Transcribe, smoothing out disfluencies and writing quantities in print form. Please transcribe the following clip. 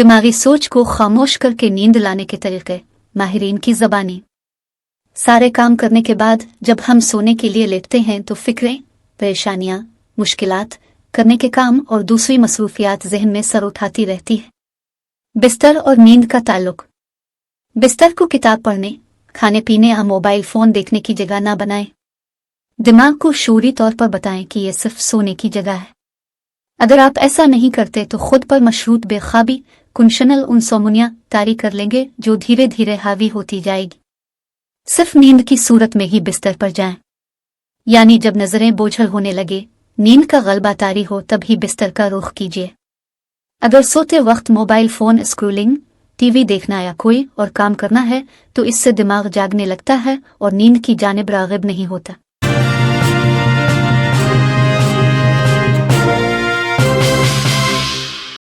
دماغی سوچ کو خاموش کر کے نیند لانے کے طریقے، ماہرین کی زبانی۔ سارے کام کرنے کے بعد جب ہم سونے کے لیے لیٹتے ہیں تو فکریں، پریشانیاں، مشکلات، کرنے کے کام اور دوسری مصروفیات ذہن میں سر اٹھاتی رہتی ہے۔ بستر اور نیند کا تعلق۔ بستر کو کتاب پڑھنے، کھانے پینے یا موبائل فون دیکھنے کی جگہ نہ بنائیں۔ دماغ کو شعوری طور پر بتائیں کہ یہ صرف سونے کی جگہ ہے۔ اگر آپ ایسا نہیں کرتے تو خود پر مشروط بے خوابی، کنشنل انسومنیا طاری کر لیں گے جو دھیرے دھیرے حاوی ہوتی جائے گی۔ صرف نیند کی صورت میں ہی بستر پر جائیں، یعنی جب نظریں بوجھل ہونے لگے، نیند کا غلبہ طاری ہو تب ہی بستر کا رخ کیجیے۔ اگر سوتے وقت mobile phone scrolling, T V دیکھنا یا کوئی اور کام کرنا ہے تو اس سے دماغ جاگنے لگتا ہے اور نیند کی جانب راغب نہیں ہوتا۔